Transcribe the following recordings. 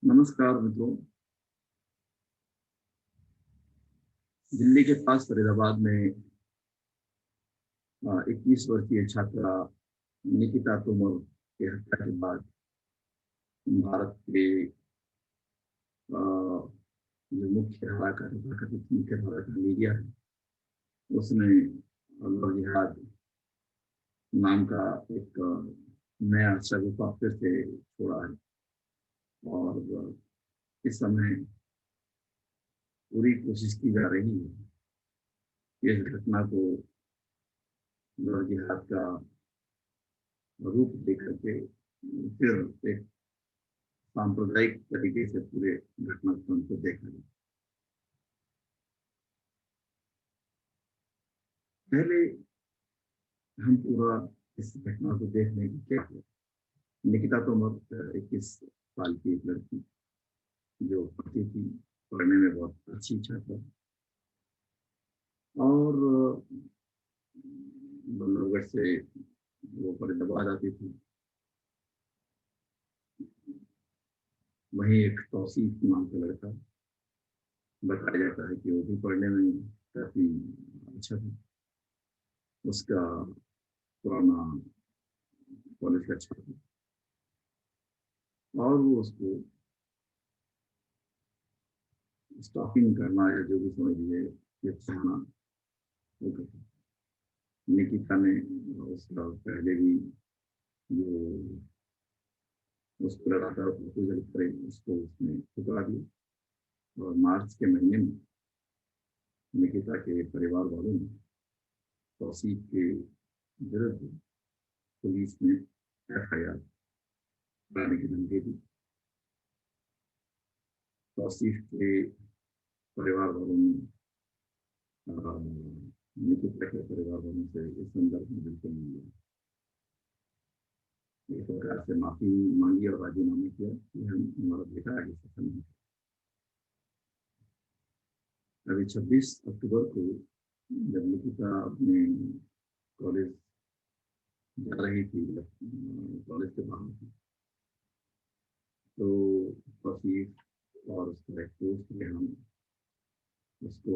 नमस्कार मित्रों। दिल्ली के पास फरीदाबाद में 21 वर्षीय छात्रा निकिता तोमर की हत्या के बाद भारत के जो मुख्य धारा का तथाकथित मुख्य धारा का मीडिया है, उसने लव जिहाद नाम का एक नया शगुफा फिर से छोड़ा है। और इस समय पूरी कोशिश की जा रही है कि इस घटना को लव जिहाद का रूप देकर के फिर एक सांप्रदायिक तरीके से पूरे घटनाक्रम को देखा जाए। पहले हम पूरा इस घटना को देखने की क्या किया। निकिता तोमर 21 साल की एक लड़की जो पढ़ती थी, पढ़ने में बहुत अच्छी छात्रा और बल्लभगढ़ से वो फरीदाबाद आती थी। वहीं एक तौसीफ नाम का लड़का बताया जाता है कि वो भी पढ़ने में काफी अच्छा था। उसका पुराना कॉलेज का छात्र और वो उसको स्टॉकिंग करना या जो भी समझ लीजिए ये चाहना वो करता। निकिता ने उसका पहले भी जो उसको लगातार प्रपोजल करे उसको उसने ठुकरा दिया। और मार्च के महीने में निकिता के परिवार वालों ने तौसीफ के विरुद्ध पुलिस में FIR डालने की धमकी दी। तौसीफ के परिवार वालों ने निकिता के परिवार वालों से इस संदर्भ में बिल्कुल एक प्रकार से माफी मांगी और राजीनामा किया कि हम हमारा बेटा आगे सफल नहीं। अभी 26 अक्टूबर को जब निकिता अपने कॉलेज जा रही थी, कॉलेज के बाहर थी, तो तौसीफ और उसका एक दोस्त ने हम उसको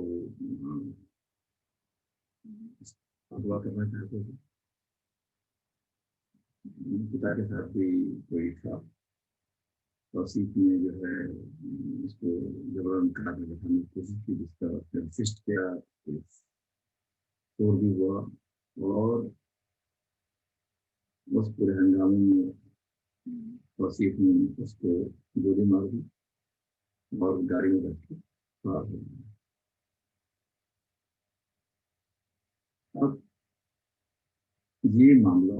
अगवा करना चाहते थे। पिता के साथ भी कोई था। तौसीफ ने जो है उसको जबरन कहा बैठाने की कोशिश की, जिसका इंसिस्ट किया, शोर भी हुआ और उस पूरे हंगामे में तौसीफ ने उसको गोली मार दी और गाड़ी में बैठ के फरार हो गया। अब ये मामला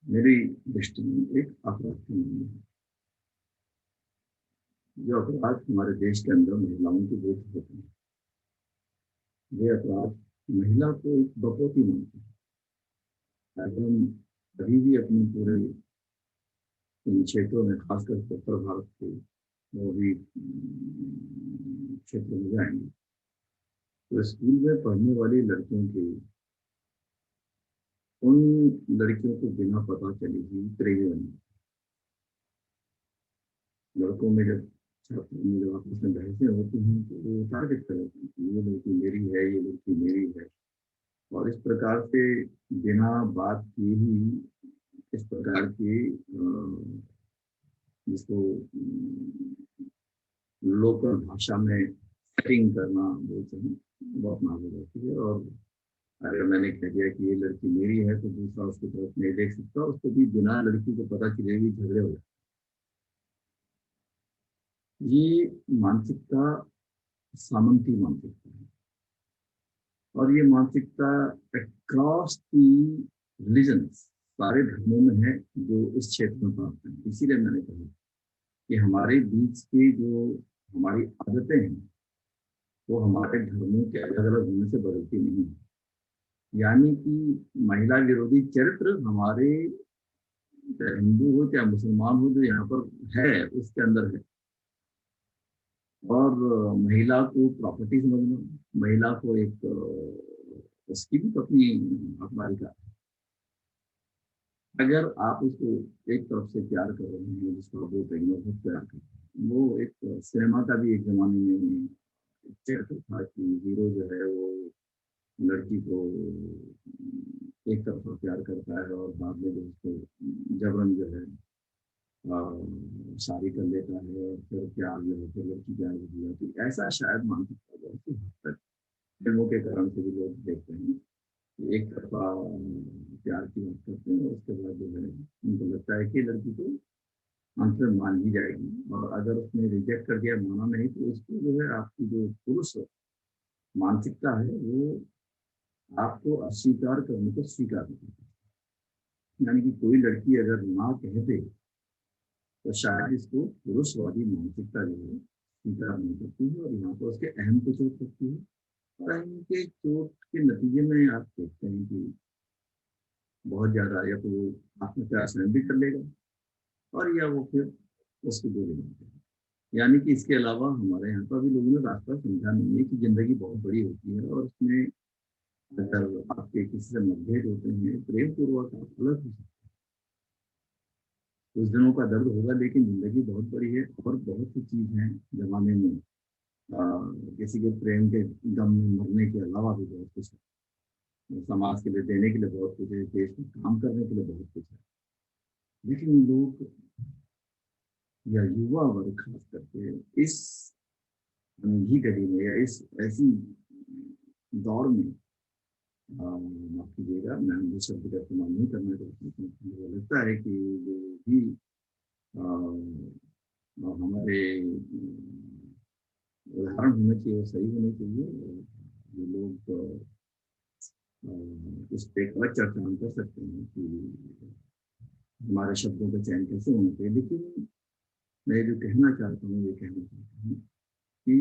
मेरी दृष्टि में एक अपराध का मामला है। जो अपराध हमारे देश के अंदर महिलाओं के विरुद्ध होते हैं, ये अपराध महिला को एक बपौती मानते हैं। अगर हम कभी भी अपने पूरे इन क्षेत्रों में, खासकर उत्तर भारत के वो भी क्षेत्र में जाएंगे तो स्कूल में पढ़ने वाली लड़कियों के उन लड़कियों को बिना पता चले ही प्रेमी बन जाते। लड़कों में जब छात्रों में जब आपस में बहसें होती हैं तो वो टारगेट कर होती हैं कि ये लड़की मेरी है, ये लड़की मेरी है। और इस प्रकार से बिना बात किए ही इस प्रकार की जिसको लोकल भाषा में सेटिंग करना बोलते हैं, बहुत नाजुक होती है। और अगर मैंने कह दिया कि ये लड़की मेरी है तो दूसरा उसकी तरफ नहीं देख सकता, उसको भी बिना लड़की को पता चलेगी झगड़े हो जाए। ये मानसिकता सामंती मानसिकता है और ये मानसिकता अक्रॉस दी रिलीजन्स, सारे धर्मों में है जो इस क्षेत्र में प्राप्त है। इसीलिए मैंने कहा कि हमारे बीच के जो हमारी आदतें हैं वो हमारे धर्मों के अलग अलग होने से बदलती नहीं है। यानी कि महिला विरोधी चरित्र हमारे हिंदू हो चाहे मुसलमान हो जो यहाँ पर है उसके अंदर है। और महिला को प्रॉपर्टी समझना, महिला को एक उसकी भी तो अपनी अपमानिका, अगर आप उसको एक तरफ से प्यार कर रहे हैं, जिसको आप बोलते हैं बहुत प्यार कर रहे हैं, वो एक सिनेमा का भी एक जमाने में चरित्र था कि हीरो जो है वो लड़की को एक तरफा प्यार करता है और बाद में जो उसको जबरन जो है शादी कर लेता है और फिर प्यार जो है फिर लड़की प्यार हो जाती है। ऐसा शायद मानसिकता बहुत सी हद तक फिल्मों के कारण से भी लोग देखते हैं कि एक तरफा प्यार की बात करते हैं और उसके बाद जो है उनको लगता है कि लड़की को अंत में मान ही जाएगी और अगर उसने रिजेक्ट कर दिया, माना नहीं, तो इसको जो है आपकी जो पुरुष मानसिकता है वो आपको अस्वीकार करने को स्वीकार नहीं करती। यानी कि कोई लड़की अगर ना कह दे तो शायद इसको पुरुषवादी मानसिकता जो है स्वीकार नहीं करती है और यहाँ पर उसके अहम को चोट लगती है। और अहम के चोट के नतीजे में आप देखते हैं कि बहुत ज्यादा या तो वो आत्महत्या स्वयं भी कर लेगा और या वो फिर उसको गोली मार देगा। यानी कि इसके अलावा हमारे यहाँ पर भी लोगों ने रास्ता समझा नहीं है कि जिंदगी बहुत बड़ी होती है और उसमें अगर आपके किसी से मतभेद होते हैं प्रेम पूर्वक आप अलग हो सकते हैं। कुछ दिनों का दर्द होगा लेकिन जिंदगी बहुत बड़ी है और बहुत सी चीज है जमाने में। किसी के प्रेम के गम में मरने के अलावा भी बहुत कुछ है, समाज के लिए देने के लिए बहुत कुछ है, देश में काम करने के लिए बहुत कुछ है। लेकिन लोग या युवा वर्ग खास करके इस अनूठी घड़ी में या इस ऐसी दौर में, माफ कीजिएगा मैं हिंदी शब्द का इस्तेमाल नहीं करना चाहती क्योंकि मुझे लगता है कि जो भी हमारे उदाहरण होने चाहिए वो सही होने चाहिए। जो लोग इस पे एक अलग चर्चा हम कर सकते हैं कि हमारे शब्दों का चयन कैसे होना चाहिए, लेकिन मैं जो कहना चाहता हूँ ये कहना चाहता हूँ कि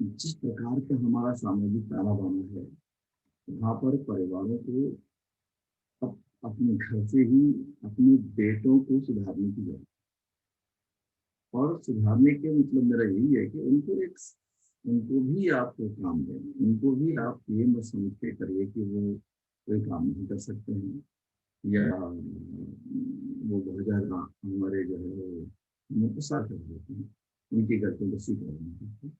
जिस प्रकार का हमारा सामाजिक ताना बाना है वहाँ पर परिवारों को अपने घर से ही अपने बेटों को सुधारने की जरूरत। और सुधारने के मतलब मेरा यही है कि उनको भी आप काम दें, उनको भी आप ये मत समझ के करिए कि वो कोई काम नहीं कर सकते हैं या वो बहुत ज़्यादा हमारे जो है वो मुकसर कर देते हैं, उनकी गलतियों को स्वीकार नहीं करते।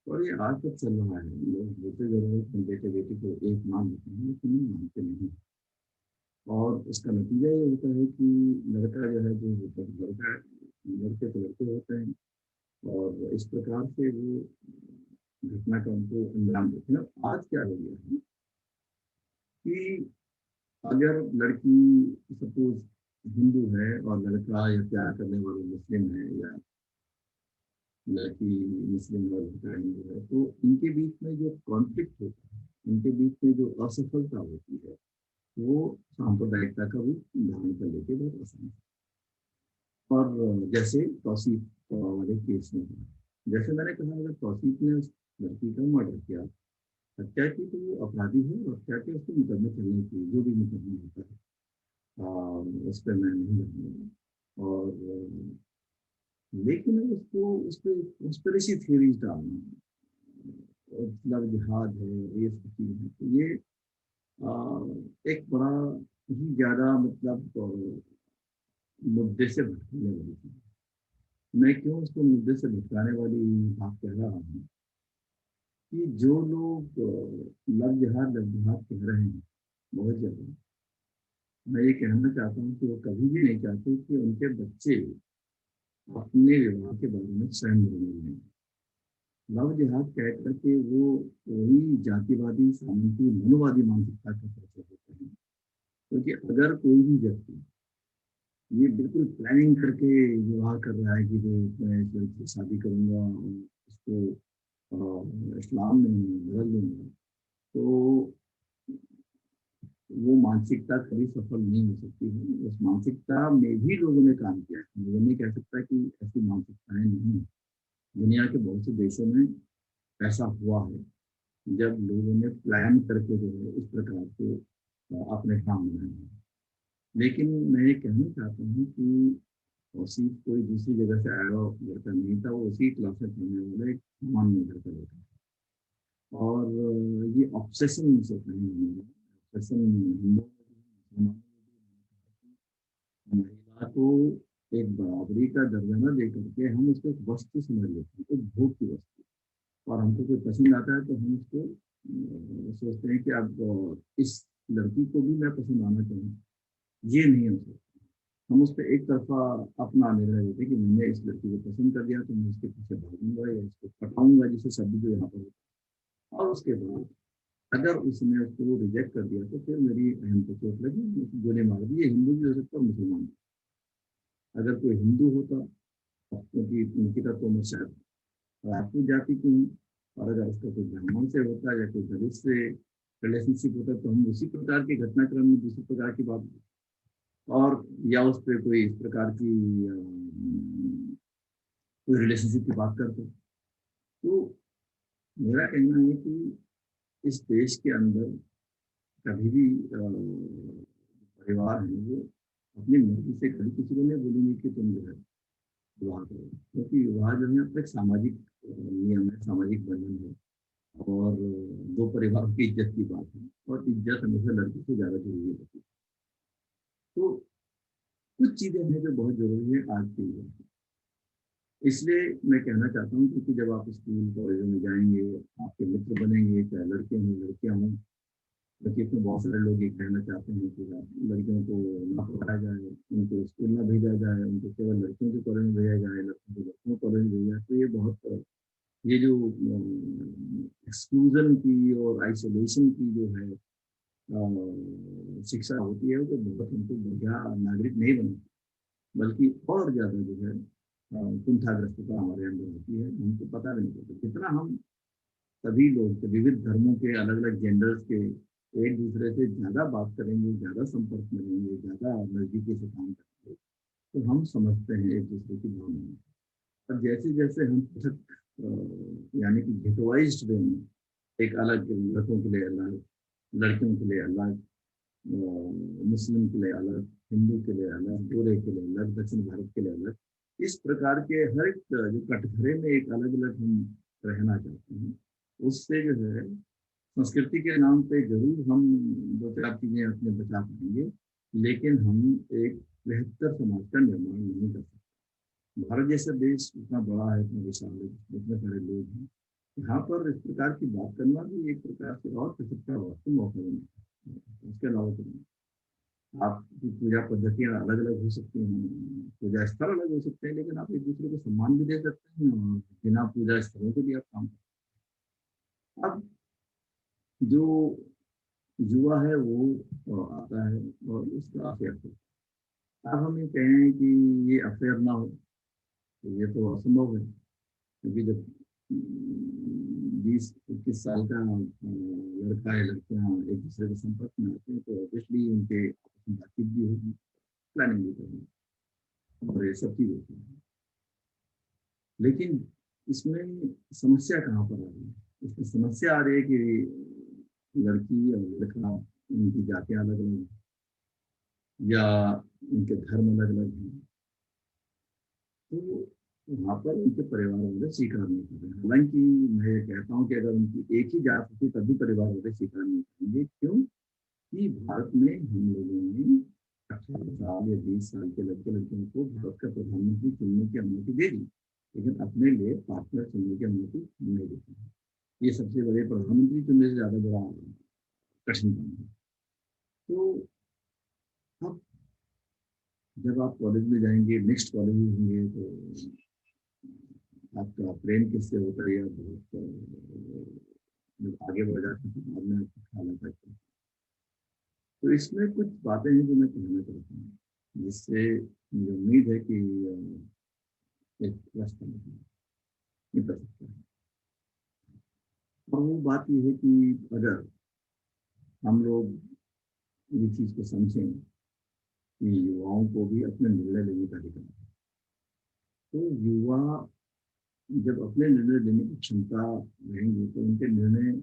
और ये आज तक चल रहा है, लोग बेटे जरूर बेटे बेटी को एक मान लेते हैं लेकिन मानते नहीं। और इसका नतीजा ये होता है कि लड़का जो है जो होता है लड़का, लड़के तो लड़के होते हैं और इस प्रकार से वो घटना का उनको अंजाम देते हैं। आज क्या हो गया है कि अगर लड़की सपोज हिंदू है और लड़का या प्यार करने वाले मुस्लिम है या लड़की मुस्लिम और लड़का हिंदू है, तो इनके बीच में जो कॉन्फ्लिक्ट होता है, इनके बीच में जो असफलता होती है वो सांप्रदायिकता का रूप धारण कर लेके बहुत आसान है। और जैसे तौसीफ वाले केस में जैसे मैंने कहा, अगर तौसीफ ने उस लड़की का मर्डर किया, हत्या की, तो वो अपराधी है और हत्या के उसको मुकदमे चलने चाहिए, जो भी मुकदमा होता है। उस पर मैं नहीं रहूँगा और लेकिन उसको उस पर इसी थ्योरीज डालना, लव जिहाद है, ये सब चीज़ है, तो ये एक बड़ा ही ज़्यादा मतलब मुद्दे से भटकने वाली चीज़। मैं क्यों उसको मुद्दे से भटकाने वाली बात कह रहा हूँ कि जो लोग लव जिहाद कह रहे हैं बहुत ज़्यादा, मैं ये कहना चाहता हूँ कि वो कभी भी नहीं चाहते कि उनके बच्चे अपने विवाह के बारे में स्वयं निर्णय लें। लव जिहाद कह करके वो वही जातिवादी सामंती मनोवादी मानसिकता का परिचय देते हैं। क्योंकि अगर कोई भी व्यक्ति ये बिल्कुल प्लानिंग करके विवाह कर रहा है कि वो मैं इस लड़की से शादी करूंगा और इसको इस्लाम में बदल दूंगा, तो वो मानसिकता कभी सफल नहीं हो सकती है। उस मानसिकता में भी लोगों ने काम किया है, मैं नहीं कह सकता कि ऐसी मानसिकताएं नहीं है। दुनिया के बहुत से देशों में ऐसा हुआ है जब लोगों ने प्लान करके जो है इस प्रकार से अपने काम बनाए हैं। लेकिन मैं ये कहना चाहता हूँ कि तौसीफ कोई दूसरी जगह से आया हुआ लड़का नहीं था, वो उसी क्लास में पढ़ने वाला एक सामान्य लड़का लड़का था। और ये ऑब्सेशन से कहीं नहीं है, ऑब्सेशन महिला को एक बराबरी का दर्जा न दे करके हम उसको एक वस्तु समझ लेते हैं, एक भोग की वस्तु। और हमको कोई पसंद आता है तो हम उसको सोचते हैं कि अब इस लड़की को भी मैं पसंद आना चाहिए। ये नहीं हो सकता। हम उस पर एक तरफा अपना निर्णय लेते हैं कि मैंने इस लड़की को पसंद कर दिया तो मैं इसके पीछे भागूंगा या इसको पटाऊंगा, जिसे शब्द जो यहाँ पर होता है। और उसके बाद अगर उसने उसको रिजेक्ट कर दिया तो फिर मेरी अहम को चोट लगी, उसको गोली मार दी। ये हिंदू भी हो सकता है, मुसलमान भी। अगर कोई हिंदू होता, क्योंकि उनकी तरफ तो मैं शायद राजपूत जाति की हूँ, और अगर उसका कोई ब्राह्मण से होता या कोई दलित से रिलेशनशिप होता तो हम उसी प्रकार के घटनाक्रम में दूसरी प्रकार की बात, और या उस पर कोई इस प्रकार की कोई रिलेशनशिप की बात करते। तो मेरा कहना है कि इस देश के अंदर कभी भी परिवार है वो अपनी मर्जी से कभी किसी को नहीं बोलेंगे कि तुम जो है विवाह करो, क्योंकि विवाह जो है एक सामाजिक नियम है, सामाजिक बंधन है। और दो परिवारों की इज्जत की बात है, और इज्जत हमेशा लड़की से ज्यादा जरूरी होती है। तो कुछ चीजें हैं जो बहुत जरूरी है आज के युग में। इसलिए मैं कहना चाहता हूँ, क्योंकि जब आप स्कूल कॉलेजों में जाएंगे, आपके मित्र बनेंगे, चाहे लड़के हों लड़कियां हों, क्योंकि इसमें बहुत सारे लोग ये कहना चाहते हैं कि लड़कियों को ना पढ़ाया जाए, उनको स्कूल ना भेजा जाए, उनको केवल लड़कियों के कॉलेज में भेजा जाए, लड़कों को लड़कों के कॉलेज में भेजा जाए। तो ये बहुत, ये जो एक्सक्लूजन की और आइसोलेशन की जो है शिक्षा होती है, वो तो बहुत हमको बढ़िया नागरिक नहीं बनाती, बल्कि और ज्यादा जो है कुंठाग्रस्तता हमारे अंदर होती है। हमको पता नहीं चलता कितना हम सभी लोग विविध धर्मों के, अलग अलग जेंडर्स के एक दूसरे से ज्यादा बात करेंगे, ज्यादा संपर्क में रहेंगे, ज्यादा नजदीकी से काम करेंगे, तो हम समझते हैं एक दूसरे की भावनाएं। और जैसे जैसे हम पृथक यानी कि गेटवाइज्ड वे में, एक अलग लड़कों के लिए अलग, लड़कियों के लिए अलग, मुस्लिम के लिए अलग, हिंदू के लिए अलग, गोरे के लिए अलग, दक्षिण भारत के लिए अलग, इस प्रकार के हर एक जो कटघरे में एक अलग अलग हम रहना चाहते हैं। उससे जो है संस्कृति के नाम पे जरूर हम दो चार चीजें अपने बचा पाएंगे, लेकिन हम एक बेहतर समाज का निर्माण नहीं कर सकते। भारत जैसा देश इतना बड़ा है, इतना विशाल है, इतने सारे लोग हैं, यहाँ पर इस प्रकार की बात करना भी एक प्रकार से और प्रसिद्ध वास्तव मौका देना है। उसके अलावा तो नहीं। आपकी पूजा पद्धतियाँ अलग अलग हो सकती हैं, पूजा स्थल अलग हो सकते हैं, लेकिन आप एक दूसरे को सम्मान भी दे सकते हैं, और बिना पूजा स्थलों के भी आप काम करते हैं। अब जो युवा है वो आता है और उसका अफेयर होता है। अब हम ये कहें कि ये अफेयर ना हो, तो ये तो असंभव है, क्योंकि जब 20-21 साल का लड़का या लड़कियां एक दूसरे के संपर्क में आते हैं तो ऑब्वियसली उनके आपस में बातचीत भी होगी, प्लानिंग भी करनी, और ये सब चीज होती है। लेकिन इसमें समस्या कहाँ पर आ रही है? इसमें समस्या आ रही है कि लड़की और लड़का, उनकी जातियां अलग अलग हैं, या उनके धर्म अलग अलग हैं, तो वहाँ पर उनके परिवार वाले स्वीकार नहीं कर रहे। हालांकि मैं ये कहता हूँ कि अगर उनकी एक ही जात होती तब भी परिवार वाले स्वीकार नहीं करेंगे। क्यों? कि भारत में हम लोगों ने 18 साल या 20 साल के लड़के लड़कियों को भारत का प्रधानमंत्री चुनने की अनुमति दे दी, लेकिन अपने लिए पार्टनर चुनने की अनुमति नहीं देती है। ये सबसे बड़े, प्रधानमंत्री चुनने से ज्यादा बड़ा कठिन काम है। तो अब जब आप कॉलेज में जाएंगे, नेक्स्ट कॉलेज में होंगे, तो आपका प्रेम किससे होता है, या बहुत जब आगे बढ़ जाते हैं तो बाद में आपको ख्याल आता है। तो इसमें कुछ बातें हैं जो मैं कहना चाहता हूँ, जिससे मुझे उम्मीद है कि एक रास्ता निकल सकता है। और वो बात ये है कि अगर हम लोग ये चीज को समझें कि युवाओं को भी अपने निर्णय लेने का अधिकार है, तो युवा जब अपने निर्णय लेने की क्षमता रहेंगे तो उनके निर्णय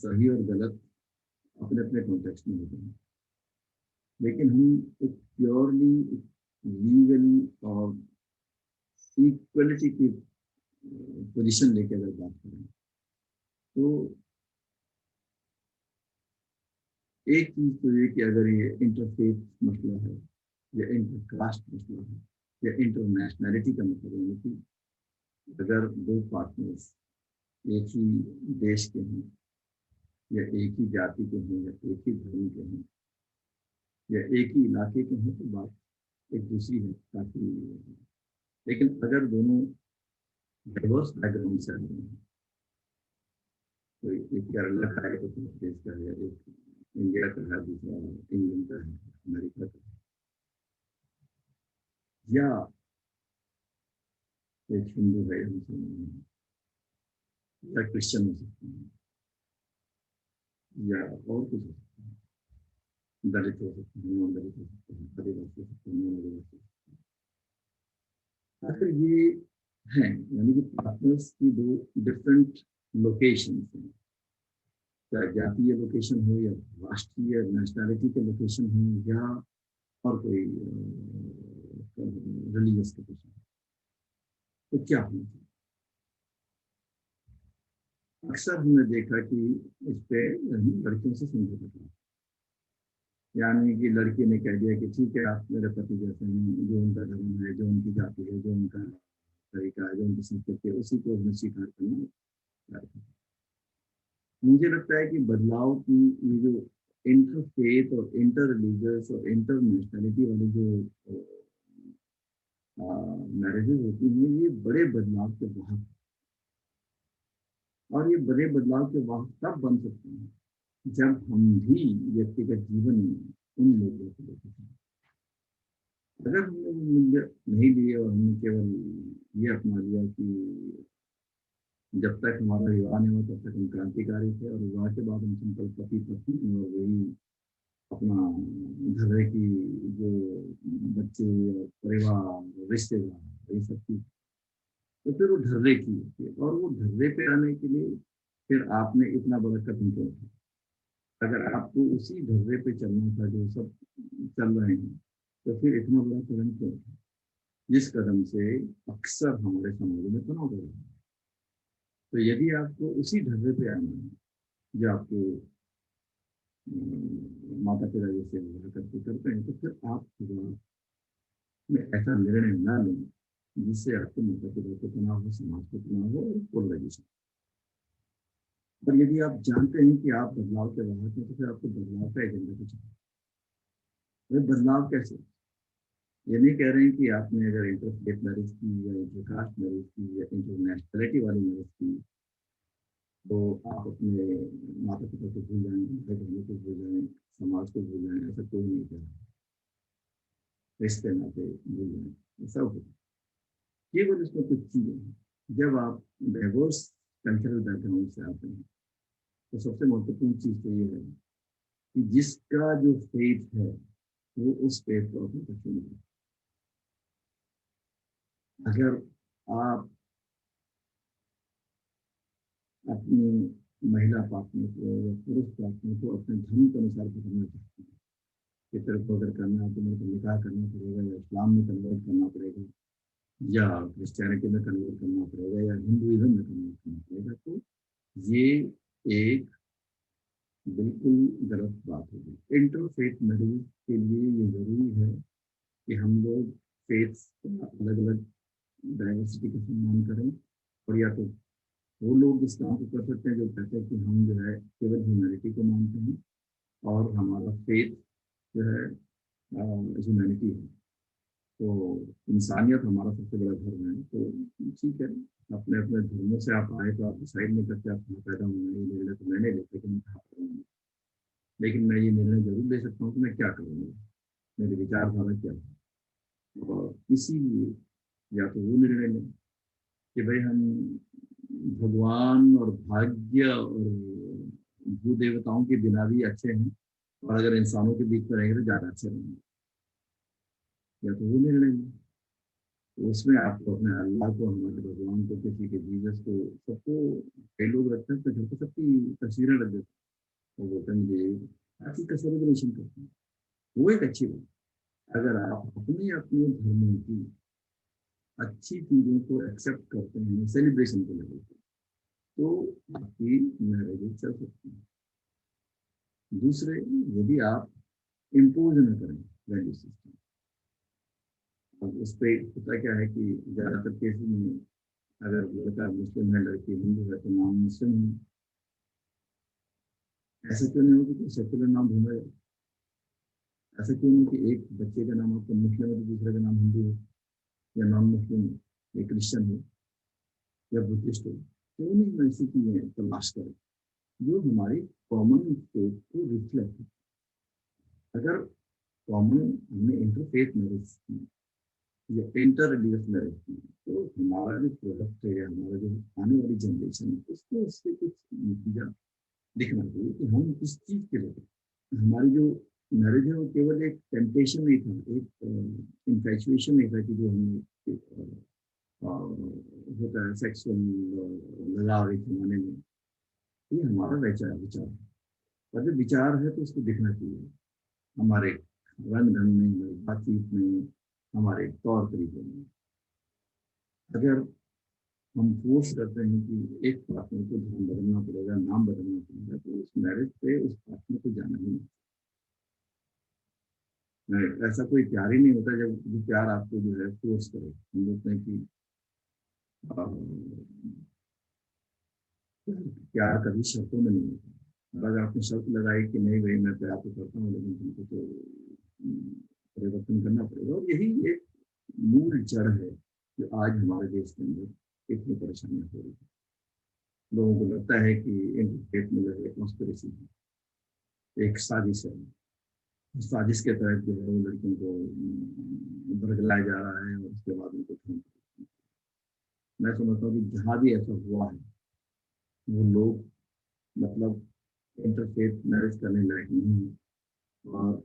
सही और गलत अपने अपने कॉन्टेक्स्ट में होते हैं। लेकिन हम एक प्योरली लीगली और इक्वलिटी की पोजीशन लेके अगर बात करें, तो एक चीज तो ये कि अगर ये इंटरफेथ मसला है या इंटरकास्ट मसला है या इंटरनेशनैलिटी का मतलब है कि अगर दो पार्टनर्स एक ही देश के हैं या एक ही जाति के हैं या एक ही धर्म के हैं या एक ही इलाके के हैं तो बात एक दूसरी है काफी। लेकिन अगर दोनों डाइवर्स बैकग्राउंड से आते हैं, तो एक केरला का है, एक देश का है, एक इंडिया का है, दूसरा इंग्लैंड का है, अमेरिका का है, या एक हिंदू है या मुसलमान है या क्रिश्चियन हो सकते हैं या और कुछ हो सकते हैं, दलित हो सकते हैं, नॉन दलित हो सकते हैं, आदिवासी हो सकते हैं, नॉन आदिवासी। अगर ये हैं यानी कि पार्टनर्स की दो डिफरेंट लोकेशन हैं, चाहे जातीय लोकेशन हो या राष्ट्रीय नेशनैलिटी के लोकेशन हो या और कोई रिलीजियस लोकेशन, तो क्या होना चाहिए? अक्सर हमने देखा कि इस पे लड़कियों से समझौता करा, यानी कि लड़की ने कह दिया कि ठीक है आप मेरे पति जैसे हैं, जो उनका धर्म है, जो उनकी जाति है, जो उनका तरीका है, जो उनकी संस्कृति है, उसी को हमें स्वीकार करना है। मुझे लगता है कि बदलाव की ये जो इंटरफेथ और इंटर रिलीजियस और इंटरनेशनलिटी वाली जो मैरिजेज होती हैं, ये बड़े बदलाव के वाहक, और ये बड़े बदलाव के वाहक तब बन सकते हैं जब हम भी व्यक्तिगत जीवन में उन मूल्यों को लेते हैं। अगर हमने वो मूल्य नहीं लिए और हमने केवल ये अपना लिया कि जब तक हमारा विवाह नहीं हुआ तब तक हम क्रांतिकारी थे और विवाह के बाद हम सिंपल पति पत्नी और वही अपना घर की जो बच्चे और परिवार रिश्तेदार ये सब चीज, तो फिर वो ढर्रे की होती है। और वो ढर्रे पे आने के लिए फिर आपने इतना बड़ा कदम क्यों उठाया? अगर आपको उसी ढर्रे पे चलना था जो सब चल रहे हैं, तो फिर इतना बड़ा कदम क्यों उठाया जिस कदम से अक्सर हमारे समाज में तनाव हो रहा है? तो यदि आपको उसी ढर्रे पे आना है जो आपके माता पिता जैसे विवाह करते करते हैं, तो फिर आप विवाह में ऐसा निर्णय न लें जिससे आपको माता पिता को तनाव हो, समाज को तनाव हो और पोलराइजेशन। और यदि आप जानते हैं कि आप बदलाव के वाहक हैं, तो फिर आपको बदलाव का एजेंडा को चाहिए। बदलाव कैसे? ये नहीं कह रहे हैं कि आपने अगर इंटरस्टेट मैरिज की या इंटरकास्ट मैरिज की या इंटरनेशनलिटी वाली मैरिज की तो आप अपने माता पिता को भूल जाएं, भाई बहनों को भूल जाएं, समाज को भूल जाएं, ऐसा कोई नहीं कह रहा। रिश्ते नाते भूल जाएं, ऐसा हो केवल इसमें कुछ चीजें हैं। जब आप डाइवर्स कल्चरल बैकग्राउंड से आते हैं, तो सबसे महत्वपूर्ण चीज तो ये है कि जिसका जो फेथ है वो उस फेथ को अपने तक चुने। अगर आप अपनी महिला पार्टनर को या पुरुष पार्टनर को अपने धर्म के अनुसार पकड़ना चाहते हैं कि तेरे को अगर करना है तो मेरे को निकाह करना पड़ेगा या इस्लाम में कन्वर्ट करना पड़ेगा या क्रिश्चियनिटी में कन्वर्ट करना पड़ेगा या हिंदुइज्म में कन्वर्ट करना पड़ेगा, तो ये एक बिल्कुल गलत बात होगी। इंटरफेथ मैरिज के लिए ये जरूरी है कि हम लोग फेथ का अलग अलग डाइवर्सिटी का सम्मान करें। और या तो वो लोग इस काम को कर सकते हैं जो कहते हैं कि हम जो है केवल ह्यूमैनिटी को मानते हैं और हमारा फेथ जो है ह्यूमैनिटी है, तो इंसानियत हमारा सबसे बड़ा धर्म है। तो ठीक है, अपने अपने धर्मों से आप आए तो आप डिसाइड नहीं करते आप कहाँ पैदा होना है, ये निर्णय तो मैंने लेते कि मैं कहाँ पैदा हूँ। लेकिन मैं ये निर्णय जरूर ले सकता हूँ कि मैं क्या करूँगा, मेरी विचारधारा क्या है। और इसीलिए या तो वो निर्णय लें कि भाई हम भगवान और भाग्य और भू देवताओं के बिना भी अच्छे हैं और अगर इंसानों के बीच में रहेंगे तो ज्यादा अच्छे रहेंगे, या तो वो निर्णय लें। तो उसमें आपको अपने अल्लाह को, हमारे भगवान को, किसी के जीसस को, सबको, कई लोग रखते हैं तो घर पर सबकी तस्वीरें रख देते हैं, वो बोलते हैं मुझे ऐसी का सेलिब्रेशन करते हैं। वो एक अच्छी बात। अगर आप अपने अपने धर्मों की अच्छी चीजों को एक्सेप्ट करते हैं सेलिब्रेशन के लेवल पे, तो आपकी मैरिज चल सकती है। दूसरे, यदि आप इम्पोज न करें वैल्यू सिस्टम, अब उस पर होता क्या है कि ज़्यादातर केसेस में अगर लड़का मुस्लिम है, लड़की हिंदू है, तो नाम मुस्लिम है। ऐसा क्यों नहीं हो कि कोई सेक्युलर नाम ढूंढा जाए? ऐसा क्यों नहीं कि एक बच्चे का नाम आपका मुस्लिम है तो दूसरे का नाम हिंदू है, या नॉन मुस्लिम है, या क्रिश्चियन है, या बुद्धिस्ट है? क्यों नहीं हम ऐसी चीजें तलाश करें जो हमारी कॉमन फेथ को रिफ्लेक्ट? अगर कॉमन हमने इंटरफेथ मैरिज की या इंटर रिलीजियस मैरिज की, तो हमारा जो प्रोडक्ट है, हमारा जो आने वाली जनरेशन है, उसको उससे कुछ नतीजा दिखना चाहिए कि हम किस चीज के लिए। हमारी जो मैरिज है वो केवल एक टेम्पटेशन नहीं था, एक इन्फेचुएशन नहीं था कि जो हमें होता है सेक्सुअल लगाव एक जमाने में। ये हमारा विचार विचार है। और जब विचार है तो उसको दिखना चाहिए हमारे रंग ढंग में, हमारी बातचीत में, हमारे तौर तरीके में। अगर हम फोर्स करते हैं कि एक पार्टनर को धर्म बदलना पड़ेगा, नाम बदलना पड़ेगा, तो उस मैरिज पे उस पार्टनर को जाना ही नहीं। ऐसा कोई प्यार ही नहीं होता जब जो प्यार आपको जो है फोर्स करे। हम बोलते हैं कि अ, प्यार कभी शर्तों में नहीं होता। और अगर आपने शर्त लगाई कि नहीं भाई मैं प्यार तो करता हूँ लेकिन तुमको तो परिवर्तन करना पड़ेगा, और यही एक मूल जड़ है जो आज हमारे देश के अंदर इतनी परेशानियां हो रही है। लोगों को लगता है कि इंटरफेथ में जो है कॉन्स्पिरेसी है, एक साजिश है। साजिश के तहत जो है वो लड़कियों को बरगलाया जा रहा है और उसके बाद उनको मैं समझता हूँ कि जहाँ भी ऐसा हुआ है वो लोग मतलब इंटरफेथ मैरिज करने लायक नहीं है। और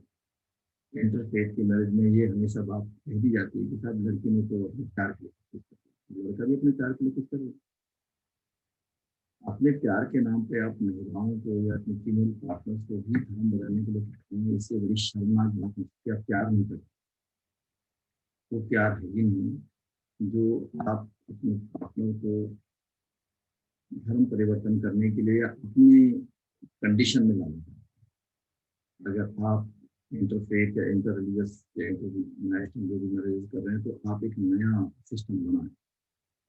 इंटरफेथ की मैरिज में ये हमेशा बात कह दी जाती है कि सब लड़की ने तो अपने प्यार के लिए कुछ कर, लड़का भी अपने प्यार के लिए कुछ करे। अपने प्यार के नाम पे आप महिलाओं को या अपने फीमेल पार्टनर्स को भी धर्म बदलने के लिए कहते हैं, इससे बड़ी शर्मनाक बात है कि आप प्यार नहीं करते। वो प्यार है ही नहीं जो आप अपने पार्टनर को धर्म परिवर्तन करने के लिए अपनी कंडीशन में लाना। अगर आप इंटरफेथ या इंटर रिलीजियस या इंटरनेशनल जो भी मैरिज कर रहे हैं, तो आप एक नया सिस्टम बनाएं,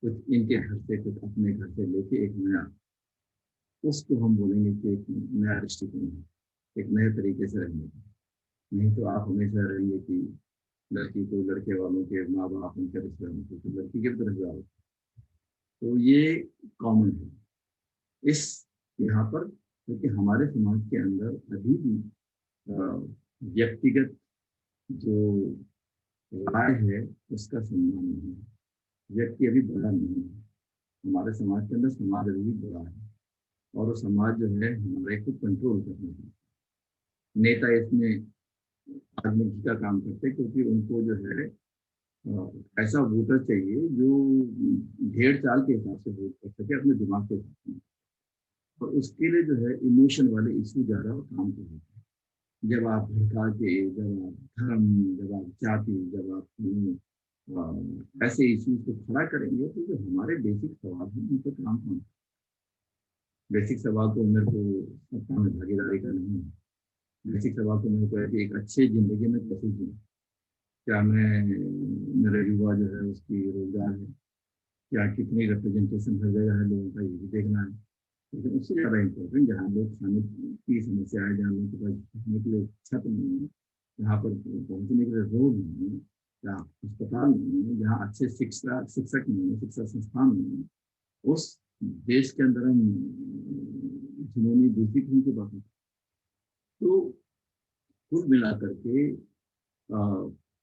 कुछ इनके घर से कुछ अपने घर से लेके एक नया, उसको हम बोलेंगे कि एक नया दृष्टिकोण है, एक नए तरीके से रहेंगे। नहीं तो आप हमेशा रहेंगे कि लड़की को लड़के वालों के माँ बाप उनके रिश्तेदारों को लड़की के तरफ जाओ। तो ये कॉमन है इस यहाँ पर, क्योंकि हमारे समाज के अंदर अभी भी व्यक्तिगत जो राय है उसका सम्मान नहीं है। व्यक्ति अभी बड़ा नहीं है हमारे समाज के अंदर, समाज अभी भी बड़ा है। और वो समाज जो है हमारे को कंट्रोल करने की, नेता इसमें राजनीति का काम करते हैं, क्योंकि उनको जो है ऐसा वोटर चाहिए जो भेड़ चाल के हिसाब से वोट कर सके, अपने दिमाग के हिसाब से। और उसके लिए जो है इमोशन वाले इशू ज्यादा काम कर रहे हैं। जब आप भड़का के, जब आप धर्म, जब आप जाति, जब आप ऐसे इश्यूज को खड़ा करेंगे, तो जो हमारे बेसिक सवाल हैं उन पर काम कौन? बेसिक सवाल तो मेरे को सत्ता में भागीदारी का नहीं है। बेसिक सवाल तो मेरे को है कि एक अच्छी जिंदगी में कैसे जीऊँ। क्या मैं, मेरा युवा जो है उसकी रोजगार है, क्या कितनी रिप्रेजेंटेशन हर जगह है लोगों का, ये भी देखना है। लेकिन उससे ज़्यादा इम्पोर्टेंट जहाँ लोग खाने की समस्या है, जहाँ लोगों के पास रहने के लिए छत नहीं है, जहाँ पर पहुँचने के लिए रोड नहीं है, जहाँ अस्पताल नहीं है, जहाँ अच्छे शिक्षक नहीं है, शिक्षा संस्थान नहीं है, उस देश के अंदर हम जिन्होंने दूसरी किस्म की बात। तो कुल मिलाकर के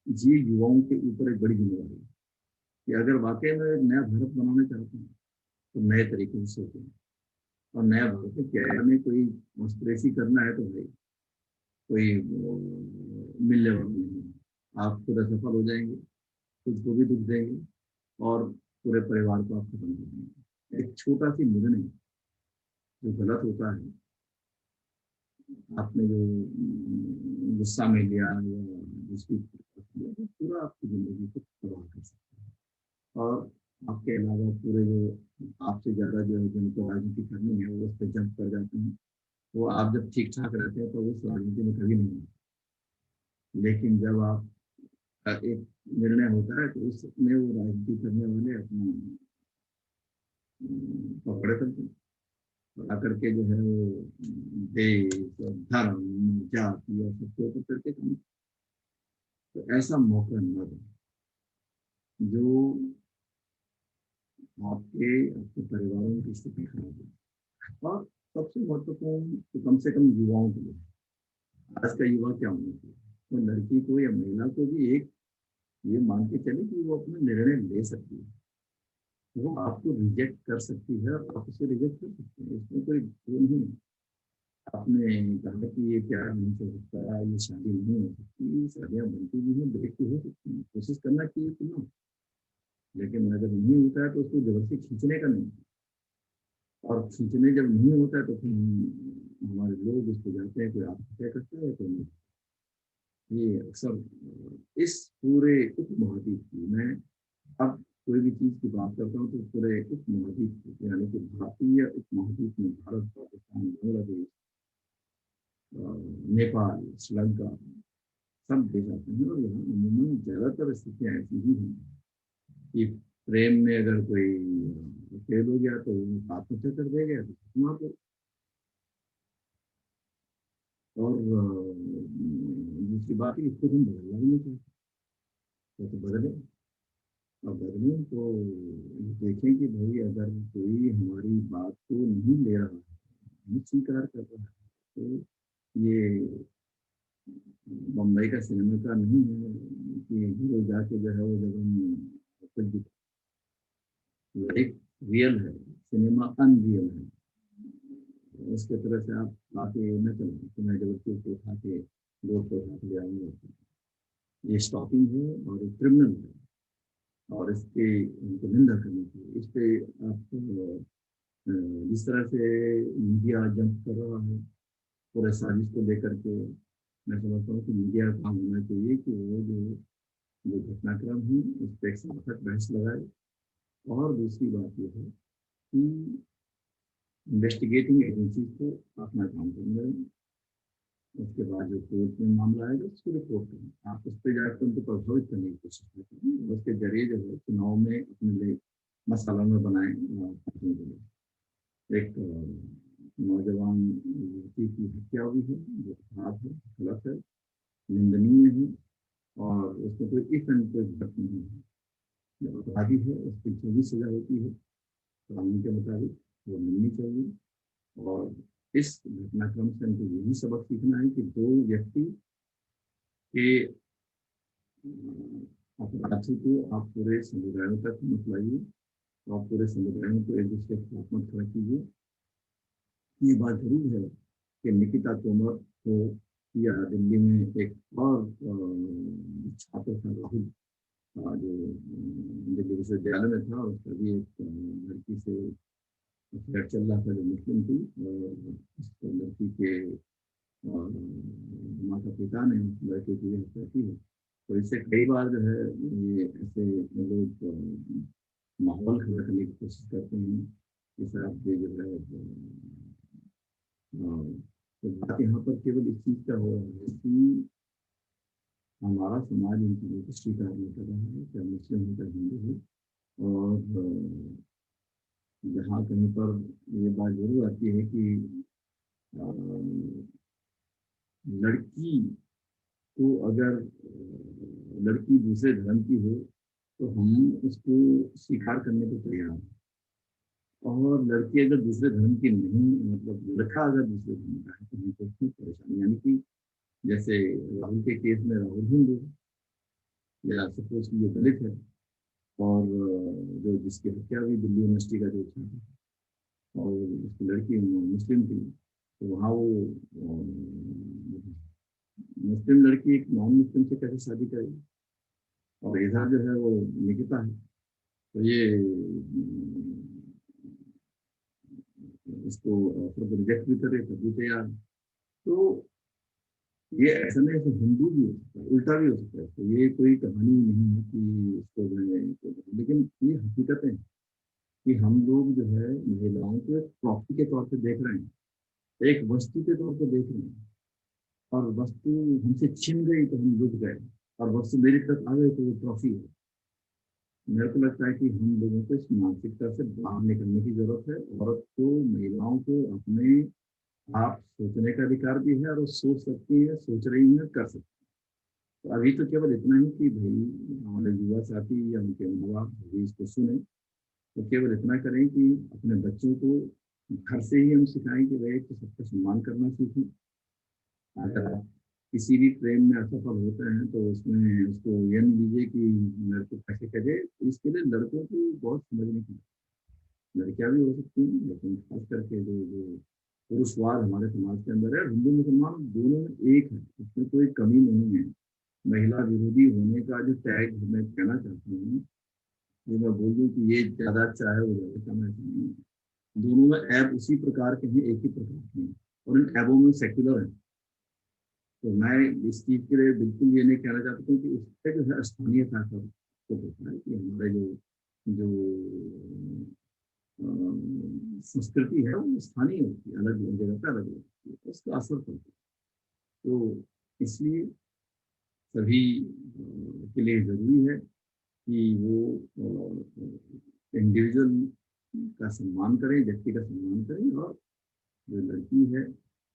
ये युवाओं के ऊपर एक बड़ी जिम्मेदारी है कि अगर वाकई में एक नया भारत बनाना चाहते हैं तो नए तरीके से सोचें। और नया भारत में क्या है, हमें कोई कॉन्स्पिरेसी करना है तो भाई कोई मिलने वाला नहीं है। आप खुद असफल हो जाएंगे, खुद को भी दुख देंगे, और पूरे परिवार को आप खत्म कर देंगे। एक छोटा सी निर्णय जो गलत होता है, आपने जो गुस्सा में लिया या जिसकी लिया, तो पूरा आपकी जिंदगी को तबाह कर सकता है। और आपके अलावा पूरे जो आपसे ज्यादा जो है जिनको राजनीति करनी है वो उस पर जंप कर जाते हैं, वो आप जब ठीक ठाक रहते हैं तो उस राजनीति में कभी नहीं होते। लेकिन जब आप एक निर्णय होता है तो उसमें वो राजनीति करने वाले अपना पकड़े करते हैं, आकर के जो है वो देश और धर्म जाति और सबके ऊपर करके काम। तो ऐसा मौका न दो जो आपके आपके परिवारों की स्थिति खराब हो। और सबसे महत्वपूर्ण तो कम से कम युवाओं के लिए, आज का युवा क्या होना चाहिए, तो लड़की को या महिला को भी एक ये मान के चले कि वो अपना निर्णय ले सकती है। वो आपको रिजेक्ट कर सकती है और आप उसे रिजेक्ट कर सकते हैं, इसमें कोई वो नहीं है। आपने कहा कि ये प्यार नहीं चल सकता है, ये शादी नहीं हो सकती, शादियाँ बनती भी हैं, ब्रेक तो हो सकती हैं, कोशिश करना चाहिए कि ना। लेकिन अगर नहीं होता है तो उसको जबरदस्ती खींचने का नहीं। और खींचने जब नहीं होता है तो फिर हमारे लोग इसको जाते हैं, कोई आत्महत्या करता है कोई नहीं। ये अक्सर इस पूरे उपमहाद्वीप की मैं अब कोई भी चीज की बात करता हूँ तो पूरे उपमहाद्वीप की, यानी कि भारतीय उपमहाद्वीप में भारत, पाकिस्तान, बांग्लादेश, नेपाल, श्रीलंका सब देश आते हैं। और यहाँ अमूमन ज्यादातर स्थितियाँ ऐसी ही हैं कि प्रेम में अगर कोई फेल हो गया तो आत्महत्या कर देगा तो वहाँ पर। और दूसरी बात है कि इसको हम बदलना भी नहीं चाहते, तो बदले। और बदले तो देखें कि भाई अगर कोई हमारी बात को नहीं ले रहा है, नहीं स्वीकार कर रहा है, तो ये बम्बई का सिनेमा का नहीं है कि हीरो जाके जो है वो जब हम कुछ एक रियल है, सिनेमा अनरियल है। उसके तरह से आप आके न चलें कि मैं जबरदस्ती को उठा के लोग को उठा के ले आऊंगा। ये स्टॉकिंग है और ये क्रिमिनल है और इसकी उनको निंदा करनी चाहिए। इस पे आप जिस तरह से मीडिया जंप कर रहा है पूरे साजिश को लेकर के, मैं समझता हूँ कि मीडिया का काम होना चाहिए कि वो जो घटनाक्रम है उस पर एक सार्थक बहस लगाए। और दूसरी बात यह है कि इन्वेस्टिगेटिंग एजेंसी को अपना काम करना है। उसके बाद जो कोर्ट में मामला आएगा उसको रिपोर्ट करें, आप उस पर जाकर उनको प्रभावित करने की कोशिश करते हैं। उसके जरिए जो है चुनाव में अपने लिए मसाला में बनाए अपने लिए। एक नौजवान युवती की हत्या हुई है जो खराब है, गलत है, निंदनीय है। और उसमें कोई इफ एंड कोई गलत नहीं है। जो अपराधी है उसकी जो भी सजा होती है कानून के मुताबिक वो मिलनी चाहिए। और इस घटनाक्रम से हमको यही सबक सीखना है कि दो व्यक्ति के अपराधी को आप पूरे समुदायों तक मत लाइए, आप पूरे समुदायों को एक दूसरे के खिलाफ मत खड़ा कीजिए। ये बात जरूर है कि निकिता तोमर को या दिल्ली में एक और छात्र था राहुल, जो दिल्ली विश्वविद्यालय में था, उसका भी एक लड़की से अफेयर चल रहा था जो मुस्लिम थी। और उस लड़की के माता पिता ने उस लड़के की हत्या की है। तो इससे कई बार जो है ये ऐसे लोग माहौल खड़ा करने की कोशिश करते हैं कि सर आप ये जो है तो बात यहाँ पर केवल इस चीज़ का हो रहा है कि हमारा समाज इन चीज़ों को स्वीकार नहीं कर रहा है, चाहे मुस्लिम हो चाहे हिंदू हो। और जहाँ कहीं पर ये बात जरूर आती है कि लड़की को अगर लड़की दूसरे धर्म की हो तो हम उसको स्वीकार करने को तैयार हैं। और लड़की अगर दूसरे धर्म की नहीं, मतलब लड़का अगर दूसरे धर्म का है तो हमको उसमें परेशानी, यानी कि जैसे राहुल के केस में राहुल हिंदू या सपोज की ये दलित है और जो जिसकी हत्या हुई दिल्ली यूनिवर्सिटी का जो छात्र और उसकी लड़की मुस्लिम थी, तो वहाँ वो मुस्लिम लड़की एक नॉन मुस्लिम से कैसे शादी करेगी। और इधर जो है वो निकिता है, तो ये इसको ऑफर को रिजेक्ट भी करे तब भी तैयार। तो ये ऐसा नहीं है, हिंदू भी हो सकता है, उल्टा भी हो सकता है। तो ये कोई कहानी नहीं है कि इसको लेकिन ये हकीकत है कि हम लोग जो है महिलाओं को एक प्रॉपर्टी के तौर पे देख रहे हैं। एक वस्तु के तौर पर देख रहे हैं, और वस्तु हमसे छिन गई तो हम रुक गए, और वस्तु मेरी तरफ आ गई तो वो ट्रॉफी है। मेरे को लगता है कि हम लोगों को इस मानसिकता से बाहर निकलने की जरूरत है। औरत को, महिलाओं को अपने आप सोचने का अधिकार भी है, और वो सोच सकती है, सोच रही है, कर सकती है। तो अभी तो केवल इतना ही कि भाई हमारे युवा साथी या उनके माँ बाप भी इसको सुने, तो केवल इतना करें कि अपने बच्चों को घर से ही हम सिखाएं कि भाई तो सबका सम्मान करना सीखें। अगर आप किसी भी प्रेम में असफल होते हैं तो उसमें उसको ये नहीं लीजिए कि मेरे को कैसे करे। इसके लिए लड़कों को बहुत समझने की, लड़कियां भी हो सकती हैं, लेकिन खास करके जो जो पुरुषवाद हमारे समाज के अंदर है, हिंदू मुसलमान दोनों में एक है, उसमें कोई कमी नहीं है। महिला विरोधी होने का जो टैग मैं कहना चाहता हूँ, ये मैं बोल दूं कि ये ज्यादा अच्छा है, वो ज्यादा कम है, ऐसा नहीं है। दोनों में ऐप उसी प्रकार के हैं, एक ही प्रकार के हैं, और इन ऐबों में सेक्युलर है। तो मैं इस चीज के लिए बिल्कुल ये नहीं कहना चाहता हूँ कि उससे जो है स्थानीयता का तो होता है कि हमारे जो जो संस्कृति है वो स्थानीय होती है, अलग अलग जगह का अलग अलग होती है, उसका असर पड़ता है। तो इसलिए सभी के लिए जरूरी है कि वो इंडिविजुअल का सम्मान करें, व्यक्ति का सम्मान करें, और जो लड़की है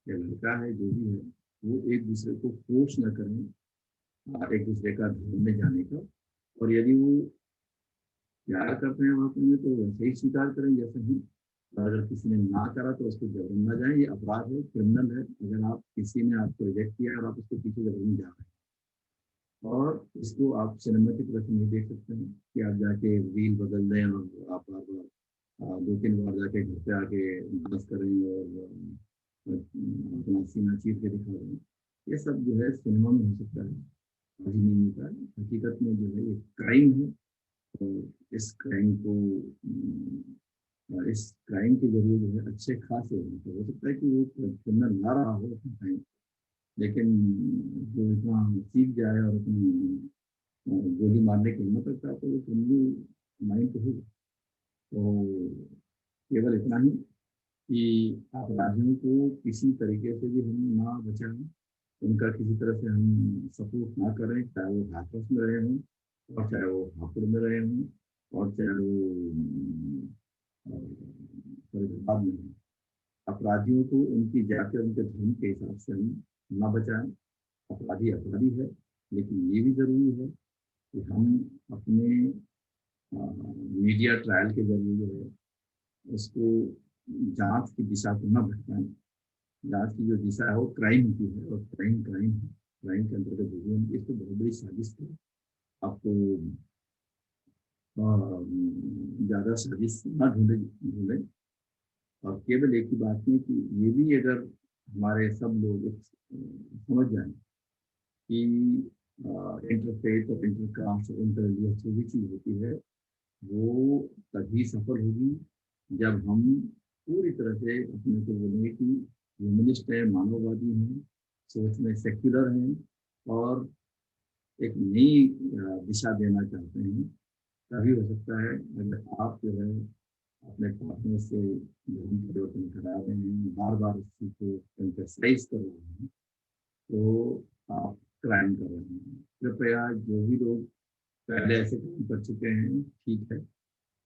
या लड़का है जो भी है, वो एक दूसरे को फोर्स न करें एक दूसरे का धर्म में जाने का। और यदि वो प्यार करते हैं वाकई में तो वैसे ही स्वीकार करें जैसे ही। और अगर किसी ने ना करा तो उसको जबरन ना जाए, ये अपराध है, क्रिमिनल है। अगर आप किसी ने आपको रिजेक्ट किया और आप उसके पीछे जबरन जा रहे हैं, और इसको आप सिनेमा की तरफ नहीं देख सकते हैं कि आप जाके रील बदल दें और आप बार बार 2-3 बार जाके घर पे आके डांस करें और अपना सीना चीर के दिखा रहे हैं। ये सब जो है सिनेमा में हो सकता है, अभी नहीं होता है। हकीकत में जो है ये क्राइम है। तो इस क्राइम को इस क्राइम के जरिए जो है अच्छे खासे हो सकता है कि वो क्रिमिनल ना रहा हो अपने टाइम, लेकिन जो इतना सीख जाए और अपनी गोली मारने की हिम्मत रखता है तो वो क्रिमिनल माइंड तो होगा। तो केवल इतना ही कि अपराधियों को किसी तरीके से भी हम ना बचाएं, उनका किसी तरह से हम सपोर्ट ना करें, चाहे वो हाथरस में रहे हों, और चाहे वो हापुड़ में रहे हों, और चाहे वो फरीदाबाद में हों। अपराधियों को उनकी जाति और उनके धर्म के हिसाब से हम ना बचाएं। अपराधी अपराधी है, लेकिन ये भी जरूरी है कि हम अपने मीडिया ट्रायल के जरिए जो है उसको जांच की दिशा को न भटकाएं। जांच की जो दिशा है वो क्राइम की है, और क्राइम क्राइम है। क्राइम के अंतर्गत जो है इसको बहुत बड़ी साजिश है। आपको ज्यादा साजिश न ढूंढे ढूंढे, और केवल एक ही बात है कि ये भी अगर हमारे सब लोग समझ जाएं कि इंटरफेथ और इंटरकास्ट और इंटररिलीजियस जो भी चीज होती है वो तभी सफल होगी जब हम पूरी तरह से अपने को बोलेंगे कि ह्यूमनिस्ट है, मानववादी हैं, सोच में सेक्युलर हैं, और एक नई दिशा देना चाहते हैं। तभी हो सकता है अगर आप जो है अपने पार्टनर से धर्म परिवर्तन करा रहे हैं, बार बार उस चीज को एम्फेसाइज कर रहे हैं, तो आप क्राइम कर रहे हैं। कृपया जो भी लोग पहले ऐसे काम कर चुके हैं, ठीक है,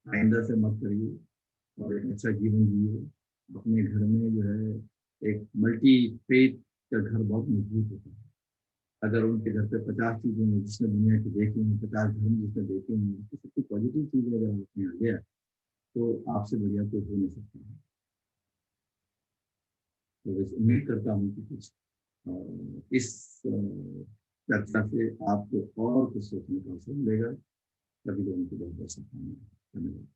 आइंदा से मत करिए, और एक अच्छा जीवन जिए। अपने घर में जो है एक मल्टी फेथ का घर बहुत मजबूत होता है। अगर उनके घर पे 50 चीजें हैं जिसने दुनिया की देखी हैं, 50 धर्म जिसने देखे हैं, तो सबसे पॉजिटिव चीजें अगर आपने आ गया तो आपसे बढ़िया कोई हो नहीं सकता है। तो बस उम्मीद करता हूँ कि कुछ इस चर्चा से आपको और कुछ सोचने का अवसर मिलेगा। सभी लोगों को बहुत बहुत शुभकामनाएं। धन्यवाद।